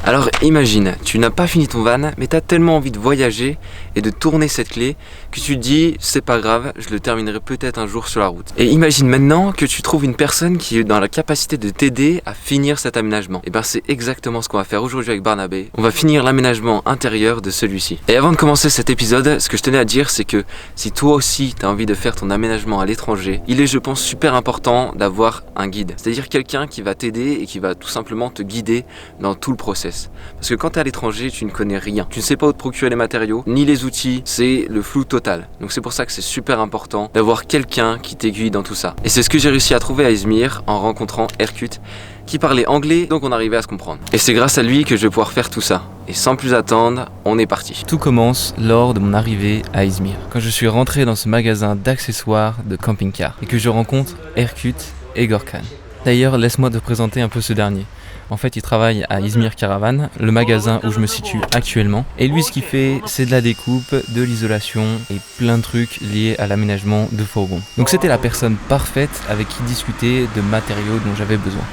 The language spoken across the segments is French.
Alors imagine, tu n'as pas fini ton van, mais tu as tellement envie de voyager et de tourner cette clé que tu te dis c'est pas grave, je le terminerai peut-être un jour sur la route. Et imagine maintenant que tu trouves une personne qui est dans la capacité de t'aider à finir cet aménagement. Et ben c'est exactement ce qu'on va faire aujourd'hui avec Barnabé. On va finir l'aménagement intérieur de celui-ci. Et avant de commencer cet épisode, ce que je tenais à dire c'est que si toi aussi tu as envie de faire ton aménagement à l'étranger, il est je pense super important d'avoir un guide. C'est-à-dire quelqu'un qui va t'aider et qui va tout simplement te guider dans tout le process. Parce que quand tu es à l'étranger, tu ne connais rien. Tu ne sais pas où te procurer les matériaux, ni les outils, c'est le flou total. Donc c'est pour ça que c'est super important d'avoir quelqu'un qui t'aiguille dans tout ça. Et c'est ce que j'ai réussi à trouver à Izmir en rencontrant Erkut, qui parlait anglais, donc on arrivait à se comprendre. Et c'est grâce à lui que je vais pouvoir faire tout ça. Et sans plus attendre, on est parti. Tout commence lors de mon arrivée à Izmir, quand je suis rentré dans ce magasin d'accessoires de camping-car et que je rencontre Erkut et Gorkan. D'ailleurs, laisse-moi te présenter un peu ce dernier. En fait, il travaille à Izmir Caravan, le magasin où je me situe actuellement. Et lui, ce qu'il fait, c'est de la découpe, de l'isolation et plein de trucs liés à l'aménagement de fourgons. Donc c'était la personne parfaite avec qui discuter de matériaux dont j'avais besoin.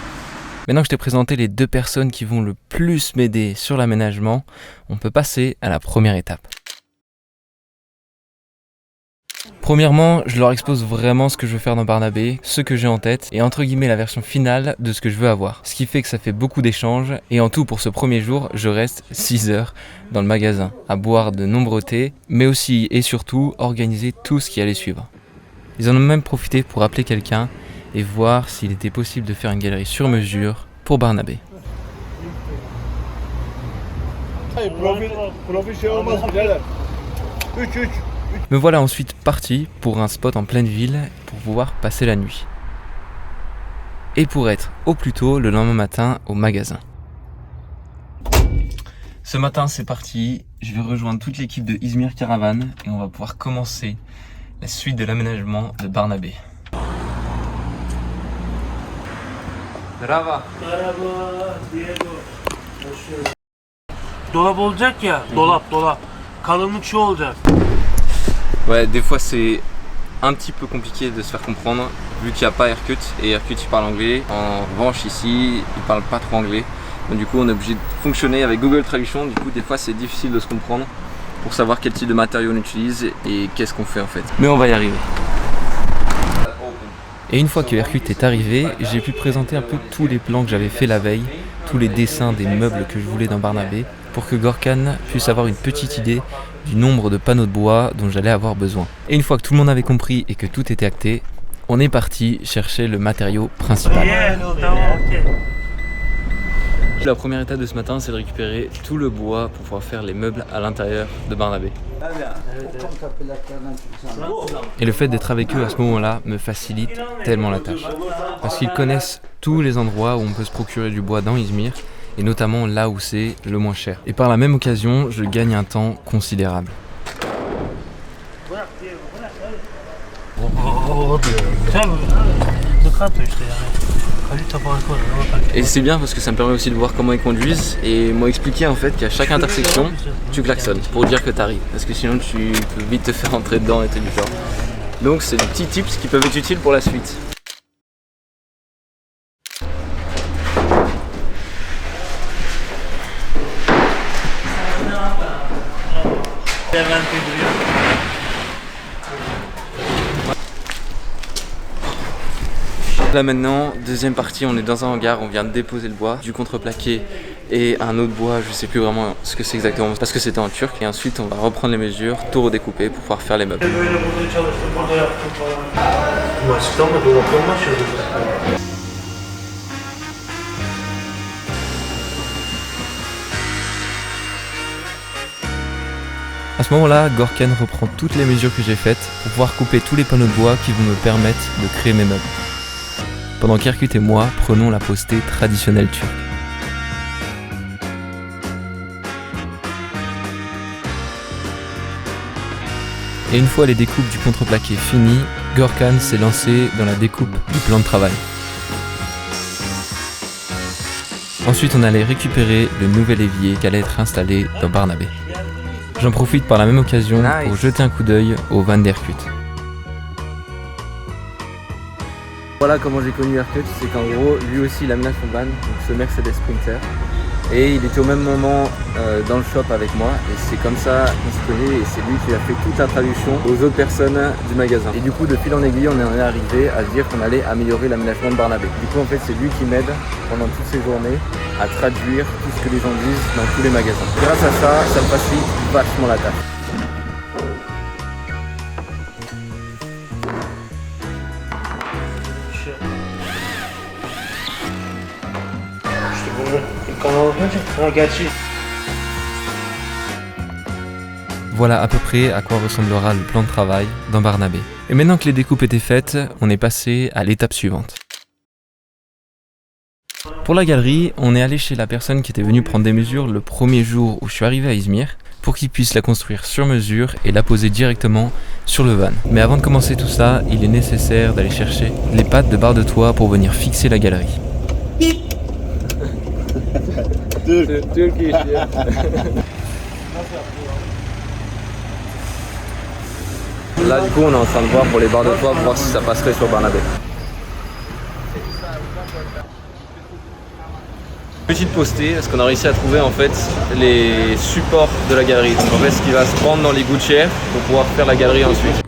Maintenant que je t'ai présenté les deux personnes qui vont le plus m'aider sur l'aménagement, on peut passer à la première étape. Premièrement, je leur expose vraiment ce que je veux faire dans Barnabé, ce que j'ai en tête et entre guillemets la version finale de ce que je veux avoir. Ce qui fait que ça fait beaucoup d'échanges et en tout pour ce premier jour, je reste 6 heures dans le magasin à boire de nombreux thés, mais aussi et surtout organiser tout ce qui allait suivre. Ils en ont même profité pour appeler quelqu'un et voir s'il était possible de faire une galerie sur mesure pour Barnabé. Me voilà ensuite parti pour un spot en pleine ville pour pouvoir passer la nuit. Et pour être au plus tôt le lendemain matin au magasin. Ce matin c'est parti, je vais rejoindre toute l'équipe de Izmir Caravan et on va pouvoir commencer la suite de l'aménagement de Barnabé. Merhaba. Merhaba Diego. Dolap olacak ya, dolap. Kalınlık şu olacak. Ouais, des fois c'est un petit peu compliqué de se faire comprendre vu qu'il n'y a pas Erkut et Erkut il parle anglais. En revanche ici il parle pas trop anglais. Donc du coup on est obligé de fonctionner avec Google Traduction. Du coup des fois c'est difficile de se comprendre pour savoir quel type de matériaux on utilise et qu'est-ce qu'on fait en fait. Mais on va y arriver. Et une fois que Erkut est arrivé, j'ai pu présenter un peu tous les plans que j'avais fait la veille, tous les dessins des meubles que je voulais dans Barnabé, pour que Gorkan puisse avoir une petite idée du nombre de panneaux de bois dont j'allais avoir besoin. Et une fois que tout le monde avait compris et que tout était acté, on est parti chercher le matériau principal. La première étape de ce matin, c'est de récupérer tout le bois pour pouvoir faire les meubles à l'intérieur de Barnabé. Et le fait d'être avec eux à ce moment-là me facilite tellement la tâche. Parce qu'ils connaissent tous les endroits où on peut se procurer du bois dans Izmir, et notamment là où c'est le moins cher. Et par la même occasion, je gagne un temps considérable. Et c'est bien parce que ça me permet aussi de voir comment ils conduisent et m'ont expliqué en fait qu'à chaque intersection, tu klaxonnes pour dire que t'arrives. Parce que sinon tu peux vite te faire rentrer dedans et tout du genre. Donc c'est des petits tips qui peuvent être utiles pour la suite. Là maintenant, deuxième partie, on est dans un hangar, on vient de déposer le bois, du contreplaqué et un autre bois, je sais plus vraiment ce que c'est exactement parce que c'était en turc. Et ensuite on va reprendre les mesures, tout redécouper pour pouvoir faire les meubles. À ce moment-là, Gorkan reprend toutes les mesures que j'ai faites pour pouvoir couper tous les panneaux de bois qui vont me permettre de créer mes meubles. Pendant qu'Erkut et moi prenons la postée traditionnelle turque. Et une fois les découpes du contreplaqué finies, Gorkan s'est lancé dans la découpe du plan de travail. Ensuite, on allait récupérer le nouvel évier qui allait être installé dans Barnabé. J'en profite par la même occasion pour jeter un coup d'œil au van d'Erkut. Voilà comment j'ai connu Erkut, c'est qu'en gros, lui aussi il aménage son van, donc ce Mercedes Sprinter. Et il était au même moment dans le shop avec moi et c'est comme ça qu'on se connaît et c'est lui qui a fait toute la traduction aux autres personnes du magasin. Et du coup de fil en aiguille on en est arrivé à se dire qu'on allait améliorer l'aménagement de Barnabé. Du coup en fait c'est lui qui m'aide pendant toutes ces journées à traduire tout ce que les gens disent dans tous les magasins. Grâce à ça, ça me facilite vachement la tâche. Voilà à peu près à quoi ressemblera le plan de travail dans Barnabé. Et maintenant que les découpes étaient faites, on est passé à l'étape suivante. Pour la galerie, on est allé chez la personne qui était venue prendre des mesures le premier jour où je suis arrivé à Izmir pour qu'il puisse la construire sur mesure et la poser directement sur le van. Mais avant de commencer tout ça, il est nécessaire d'aller chercher les pattes de barre de toit pour venir fixer la galerie. Là du coup on est en train de voir pour les barres de toit pour voir si ça passerait sur Barnabé. Petite postée, parce qu'on a réussi à trouver en fait les supports de la galerie. Donc en fait ce qui va se prendre dans les gouttières pour pouvoir faire la galerie ensuite.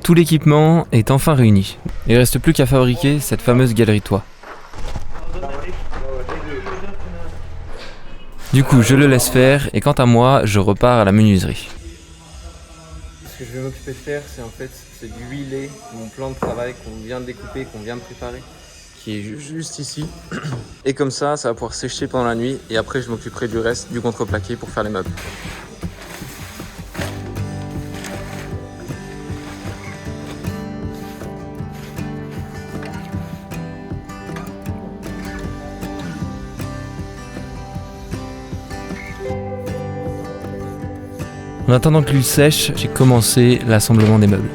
Tout l'équipement est enfin réuni. Il ne reste plus qu'à fabriquer cette fameuse galerie toit. Du coup, je le laisse faire et quant à moi, je repars à la menuiserie. Ce que je vais m'occuper de faire, c'est d'huiler mon plan de travail qu'on vient de découper, qu'on vient de préparer, qui est juste ici. Et comme ça va pouvoir sécher pendant la nuit et après je m'occuperai du reste du contreplaqué pour faire les meubles. En attendant que l'huile sèche, j'ai commencé l'assemblement des meubles.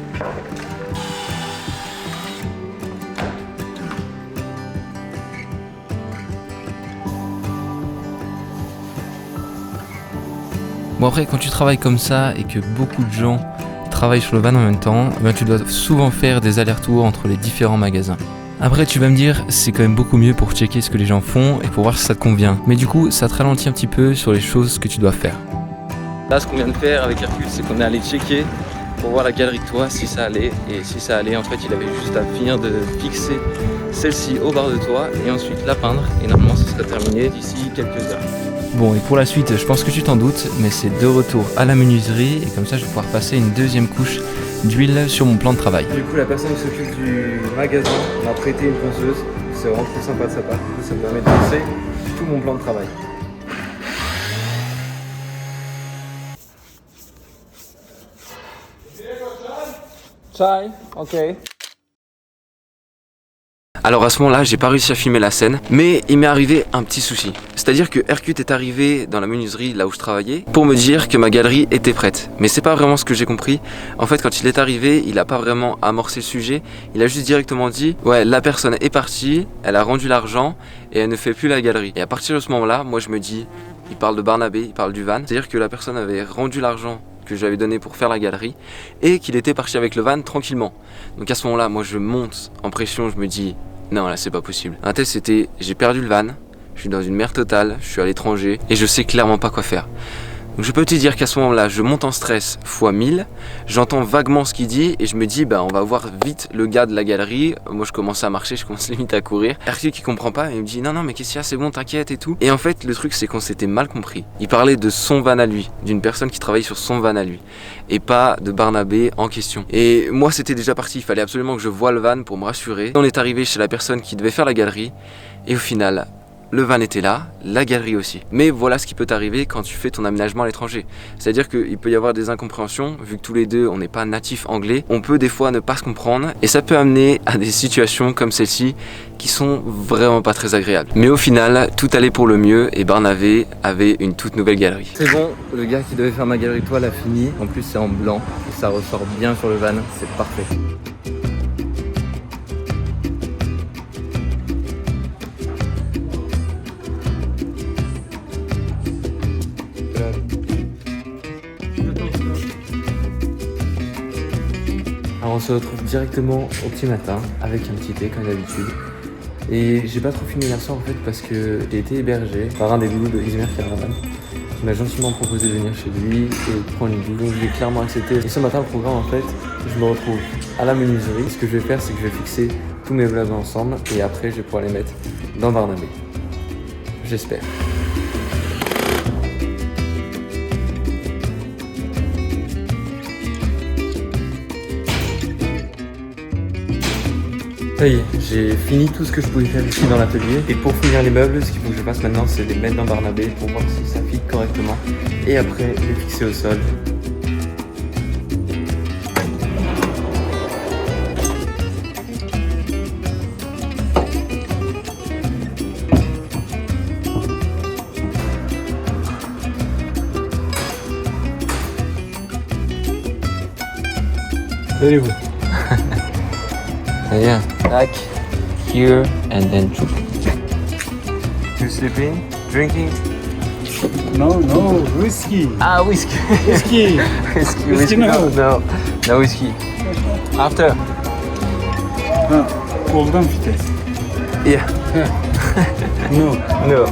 Bon après, quand tu travailles comme ça et que beaucoup de gens travaillent sur le van en même temps, tu dois souvent faire des allers-retours entre les différents magasins. Après tu vas me dire, c'est quand même beaucoup mieux pour checker ce que les gens font et pour voir si ça te convient. Mais du coup, ça te ralentit un petit peu sur les choses que tu dois faire. Là, ce qu'on vient de faire avec Hercule, c'est qu'on est allé checker pour voir la galerie de toit si ça allait. Et si ça allait, en fait, il avait juste à finir de fixer celle-ci aux barres de toit et ensuite la peindre. Et normalement, ça sera terminé d'ici quelques heures. Bon, et pour la suite, je pense que tu t'en doutes, mais c'est de retour à la menuiserie et comme ça, je vais pouvoir passer une deuxième couche d'huile sur mon plan de travail. Du coup, la personne qui s'occupe du magasin m'a prêté une ponceuse. C'est vraiment très sympa de sa part. Du coup, ça me permet de poncer tout mon plan de travail. Chai, ok. Alors à ce moment-là, j'ai pas réussi à filmer la scène, mais il m'est arrivé un petit souci. C'est-à-dire que Hercule est arrivé dans la menuiserie, là où je travaillais, pour me dire que ma galerie était prête. Mais c'est pas vraiment ce que j'ai compris. En fait, quand il est arrivé, il a pas vraiment amorcé le sujet. Il a juste directement dit « Ouais, la personne est partie, elle a rendu l'argent et elle ne fait plus la galerie. » Et à partir de ce moment-là, moi je me dis, il parle de Barnabé, il parle du van. C'est-à-dire que la personne avait rendu l'argent que j'avais donné pour faire la galerie et qu'il était parti avec le van tranquillement. Donc à ce moment-là, moi je monte en pression, je me dis non là c'est pas possible. Un test c'était j'ai perdu le van, je suis dans une merde totale, je suis à l'étranger et je sais clairement pas quoi faire. Donc je peux te dire qu'à ce moment-là, je monte en stress fois 1000, j'entends vaguement ce qu'il dit et je me dis bah on va voir vite le gars de la galerie. Moi je commence à marcher, je commence limite à courir. Hercule qui comprend pas, il me dit non mais qu'est-ce qu'il y a, c'est bon t'inquiète et tout. Et en fait le truc c'est qu'on s'était mal compris. Il parlait de son van à lui, d'une personne qui travaille sur son van à lui et pas de Barnabé en question. Et moi c'était déjà parti, il fallait absolument que je voie le van pour me rassurer. On est arrivé chez la personne qui devait faire la galerie et au final le van était là, la galerie aussi. Mais voilà ce qui peut t'arriver quand tu fais ton aménagement à l'étranger. C'est-à-dire qu'il peut y avoir des incompréhensions, vu que tous les deux on n'est pas natifs anglais, on peut des fois ne pas se comprendre et ça peut amener à des situations comme celle-ci qui sont vraiment pas très agréables. Mais au final, tout allait pour le mieux et Barnabé avait une toute nouvelle galerie. C'est bon, le gars qui devait faire ma galerie toile a fini. En plus c'est en blanc et ça ressort bien sur le van, c'est parfait. Alors on se retrouve directement au petit matin avec un petit thé comme d'habitude Et j'ai pas trop filmé hier soir en fait parce que j'ai été hébergé par un des loulous de Izmir Caravan qui m'a gentiment proposé de venir chez lui et prendre une douche. Donc je l'ai clairement accepté. Et ce matin le programme en fait, je me retrouve à la menuiserie. Ce que je vais faire c'est que je vais fixer tous mes vlogs ensemble et après je vais pouvoir les mettre dans Barnabé. J'espère. Ça y est, j'ai fini tout ce que je pouvais faire ici dans l'atelier. Et pour finir les meubles, ce qu'il faut que je fasse maintenant, c'est les mettre dans Barnabé pour voir si ça fit correctement. Et après, les fixer au sol. Very good. Yeah, back here and then two. You sleeping? Drinking? No, whiskey. Ah, whiskey. Whiskey. whiskey. No whiskey. After. Koldan vites. Yeah. No. No.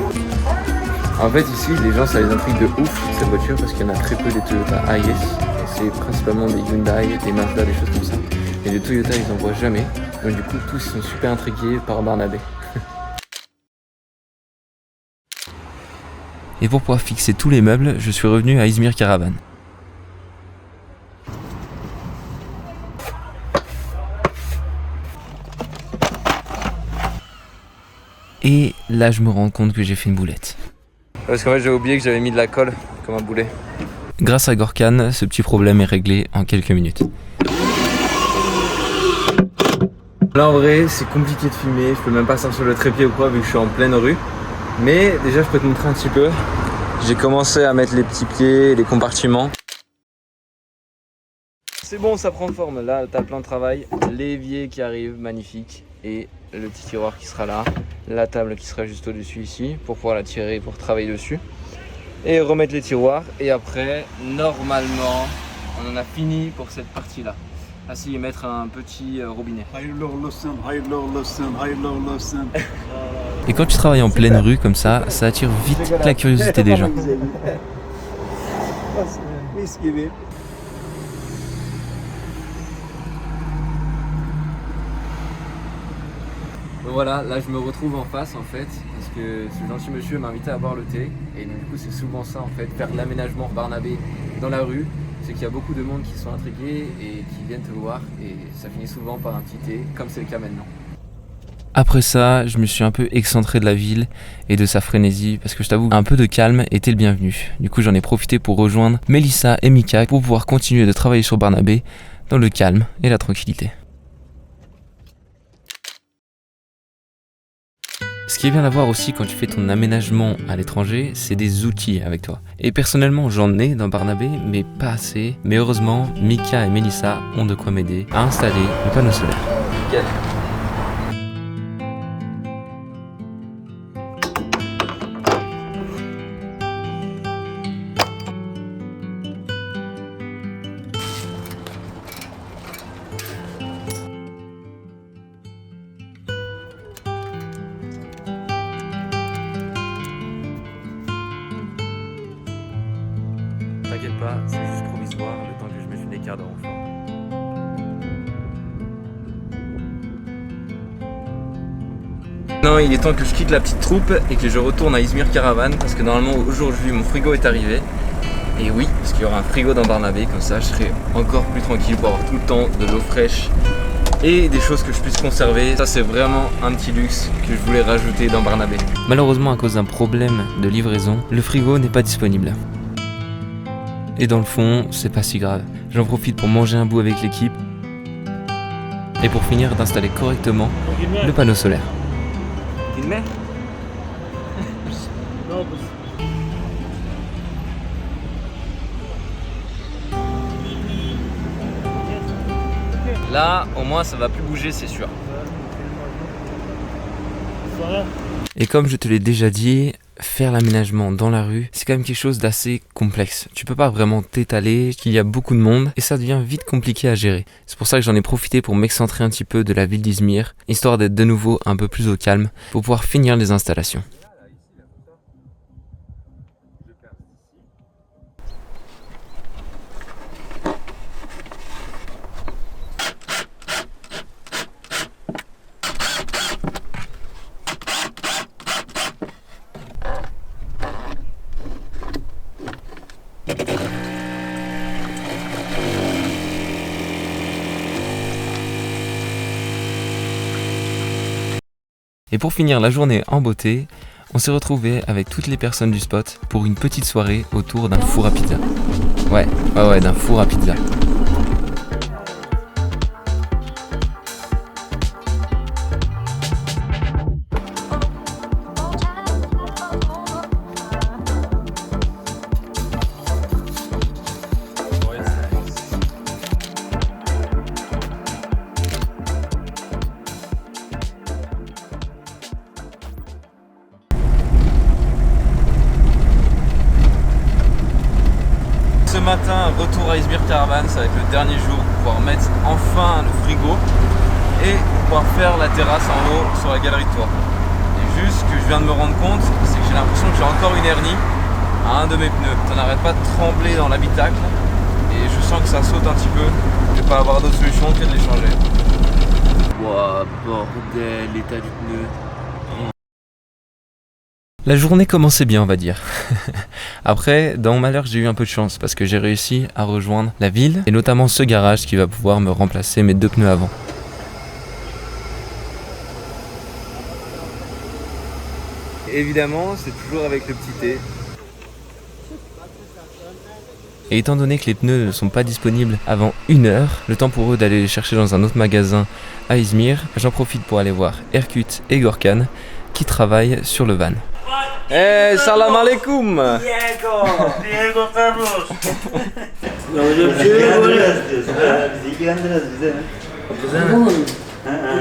En fait, ici, les gens, ça les intrigue de ouf cette voiture parce qu'il y en a très peu des Toyota Hiace. C'est principalement des Hyundai, des Mazda, des choses comme ça. Et les Toyota, ils en voient jamais. Donc du coup, tous sont super intrigués par Barnabé. Et pour pouvoir fixer tous les meubles, je suis revenu à Izmir Caravan. Et là, je me rends compte que j'ai fait une boulette. Parce qu'en fait, j'ai oublié que j'avais mis de la colle comme un boulet. Grâce à Gorkan, ce petit problème est réglé en quelques minutes. Là en vrai c'est compliqué de filmer, je peux même pas sortir le trépied ou quoi vu que je suis en pleine rue. Mais déjà je peux te montrer un petit peu. J'ai commencé à mettre les petits pieds, les compartiments. C'est bon, ça prend forme. Là t'as le plan de travail, l'évier qui arrive, magnifique. Et le petit tiroir qui sera là. La table qui sera juste au-dessus ici pour pouvoir la tirer et pour travailler dessus. Et remettre les tiroirs. Et après, normalement, on en a fini pour cette partie-là. Ainsi, mettre un petit robinet. Et quand tu travailles en pleine rue comme ça attire vite la curiosité des gens. Voilà, là je me retrouve en face en fait, parce que ce gentil monsieur m'a invité à boire le thé. Et du coup c'est souvent ça en fait, faire de l'aménagement Barnabé dans la rue. C'est qu'il y a beaucoup de monde qui sont intrigués et qui viennent te voir. Et ça finit souvent par un petit thé, comme c'est le cas maintenant. Après ça, je me suis un peu excentré de la ville et de sa frénésie parce que je t'avoue, un peu de calme était le bienvenu. Du coup, j'en ai profité pour rejoindre Mélissa et Mika pour pouvoir continuer de travailler sur Barnabé dans le calme et la tranquillité. Ce qui est bien à voir aussi quand tu fais ton aménagement à l'étranger, c'est des outils avec toi. Et personnellement, j'en ai dans Barnabé, mais pas assez. Mais heureusement, Mika et Mélissa ont de quoi m'aider à installer le panneau solaire. Nickel. T'inquiète pas, c'est juste provisoire, le temps que je mette une écart de renfort. Non, il est temps que je quitte la petite troupe et que je retourne à Izmir Caravan parce que normalement aujourd'hui mon frigo est arrivé. Et oui, parce qu'il y aura un frigo dans Barnabé, comme ça je serai encore plus tranquille pour avoir tout le temps de l'eau fraîche et des choses que je puisse conserver. Ça c'est vraiment un petit luxe que je voulais rajouter dans Barnabé. Malheureusement, à cause d'un problème de livraison, le frigo n'est pas disponible. Et dans le fond, c'est pas si grave. J'en profite pour manger un bout avec l'équipe et pour finir d'installer correctement le panneau solaire. Filmé ? Là, au moins ça va plus bouger, c'est sûr. Et comme je te l'ai déjà dit, faire l'aménagement dans la rue, c'est quand même quelque chose d'assez complexe. Tu peux pas vraiment t'étaler, qu'il y a beaucoup de monde et ça devient vite compliqué à gérer. C'est pour ça que j'en ai profité pour m'excentrer un petit peu de la ville d'Izmir, histoire d'être de nouveau un peu plus au calme pour pouvoir finir les installations. Et pour finir la journée en beauté, on s'est retrouvés avec toutes les personnes du spot pour une petite soirée autour d'un four à pizza. Ouais, d'un four à pizza. Ce matin, retour à Izmir Caravan, ça va être le dernier jour pour pouvoir mettre enfin le frigo et pouvoir faire la terrasse en haut sur la galerie de toit. Et juste ce que je viens de me rendre compte, c'est que j'ai l'impression que j'ai encore une hernie à un de mes pneus. Ça n'arrête pas de trembler dans l'habitacle et je sens que ça saute un petit peu. Je vais pas avoir d'autre solution que de les changer. Wouah, bordel, l'état du pneu. La journée commençait bien, on va dire. Après, dans mon malheur, j'ai eu un peu de chance parce que j'ai réussi à rejoindre la ville et notamment ce garage qui va pouvoir me remplacer mes 2 pneus avant. Évidemment, c'est toujours avec le petit thé. Et étant donné que les pneus ne sont pas disponibles avant 1 heure, le temps pour eux d'aller les chercher dans un autre magasin à Izmir, j'en profite pour aller voir Erkut et Gorkan qui travaillent sur le van. Hey, salam alaikum. Diego Carlos.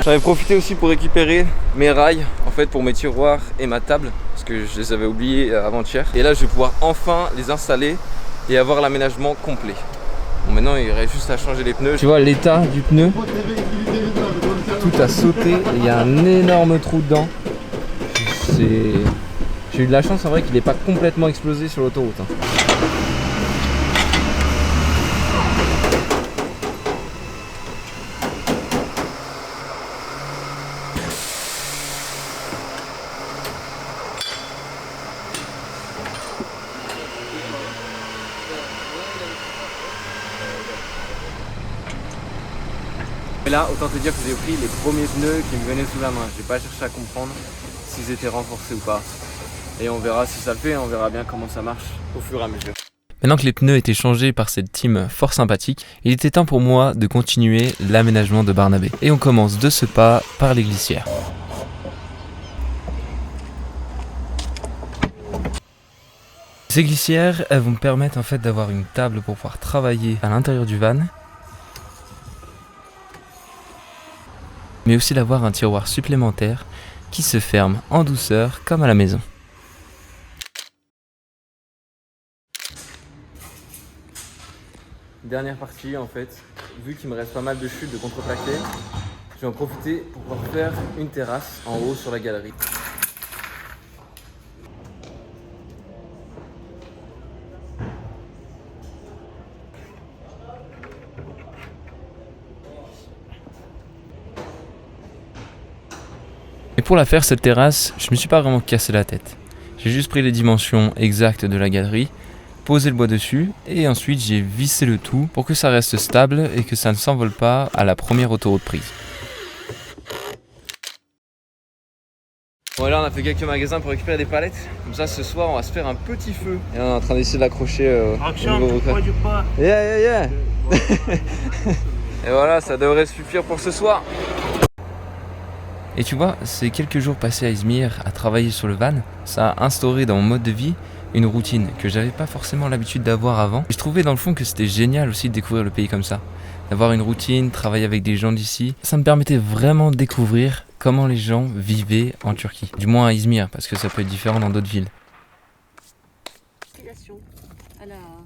J'en ai profité aussi pour récupérer mes rails en fait pour mes tiroirs et ma table parce que je les avais oubliés avant-hier. Et là je vais pouvoir enfin les installer et avoir l'aménagement complet. Bon, maintenant il reste juste à changer les pneus. Tu vois l'état du pneu, tout a sauté et il y a un énorme trou dedans. J'ai eu de la chance en vrai qu'il n'est pas complètement explosé sur l'autoroute. Et là, autant te dire que j'ai pris les premiers pneus qui me venaient sous la main. J'ai pas cherché à comprendre s'ils étaient renforcés ou pas. Et on verra si ça le fait, on verra bien comment ça marche au fur et à mesure. Maintenant que les pneus étaient changés par cette team fort sympathique, il était temps pour moi de continuer l'aménagement de Barnabé. Et on commence de ce pas par les glissières. Ces glissières, elles vont me permettre en fait d'avoir une table pour pouvoir travailler à l'intérieur du van, mais aussi d'avoir un tiroir supplémentaire qui se ferme en douceur comme à la maison. Dernière partie en fait, vu qu'il me reste pas mal de chutes de contreplaqué, je vais en profiter pour pouvoir faire une terrasse en haut sur la galerie. Et pour la faire cette terrasse, je me suis pas vraiment cassé la tête. J'ai juste pris les dimensions exactes de la galerie, posé le bois dessus et ensuite j'ai vissé le tout pour que ça reste stable et que ça ne s'envole pas à la première autoroute prise. Bon là on a fait quelques magasins pour récupérer des palettes. Comme ça ce soir on va se faire un petit feu. Et on est en train d'essayer de l'accrocher au nouveau repas. Yeah. Et voilà, ça devrait suffire pour ce soir. Et tu vois, ces quelques jours passés à Izmir à travailler sur le van, ça a instauré dans mon mode de vie une routine que j'avais pas forcément l'habitude d'avoir avant. Et je trouvais dans le fond que c'était génial aussi de découvrir le pays comme ça. D'avoir une routine, travailler avec des gens d'ici. Ça me permettait vraiment de découvrir comment les gens vivaient en Turquie. Du moins à Izmir, parce que ça peut être différent dans d'autres villes. Alors,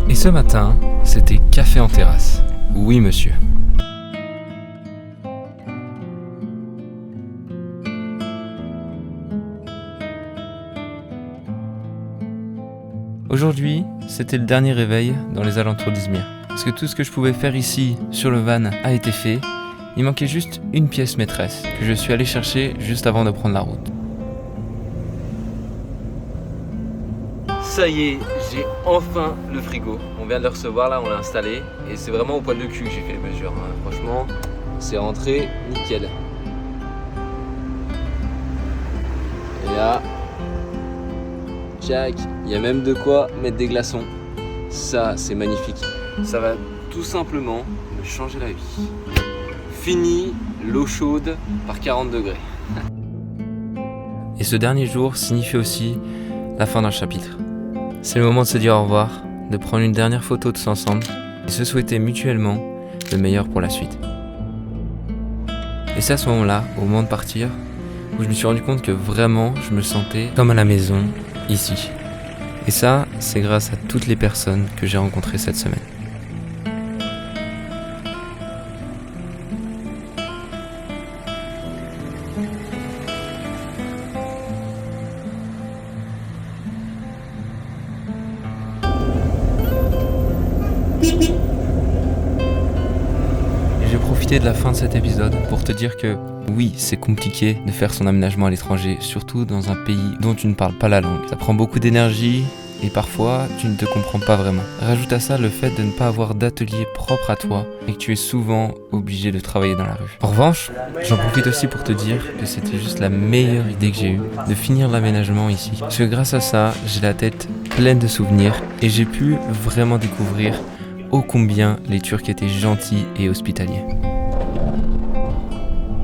Et ce matin, c'était café en terrasse. Oui, monsieur. Aujourd'hui, c'était le dernier réveil dans les alentours d'Izmir. Parce que tout ce que je pouvais faire ici, sur le van, a été fait. Il manquait juste une pièce maîtresse, que je suis allé chercher juste avant de prendre la route. Ça y est, j'ai enfin le frigo. On vient de le recevoir là, on l'a installé. Et c'est vraiment au poil de cul que j'ai fait les mesures. Franchement, c'est rentré nickel. Et là, Jack, il y a même de quoi mettre des glaçons. Ça, c'est magnifique. Ça va tout simplement me changer la vie. Fini l'eau chaude par 40 degrés. Et ce dernier jour signifie aussi la fin d'un chapitre. C'est le moment de se dire au revoir, de prendre une dernière photo tous ensemble et se souhaiter mutuellement le meilleur pour la suite. Et c'est à ce moment-là, au moment de partir, où je me suis rendu compte que vraiment je me sentais comme à la maison, ici. Et ça, c'est grâce à toutes les personnes que j'ai rencontrées cette semaine. J'ai profité de la fin de cet épisode pour te dire que oui, c'est compliqué de faire son aménagement à l'étranger, surtout dans un pays dont tu ne parles pas la langue. Ça prend beaucoup d'énergie et parfois tu ne te comprends pas vraiment. Rajoute à ça le fait de ne pas avoir d'atelier propre à toi et que tu es souvent obligé de travailler dans la rue. En revanche, j'en profite aussi pour te dire que c'était juste la meilleure idée que j'ai eue de finir l'aménagement ici. Parce que grâce à ça, j'ai la tête pleine de souvenirs et j'ai pu vraiment découvrir ô combien les Turcs étaient gentils et hospitaliers.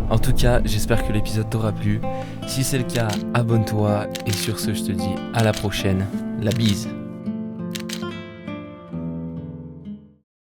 En tout cas, j'espère que l'épisode t'aura plu. Si c'est le cas, abonne-toi et sur ce, je te dis à la prochaine. La bise.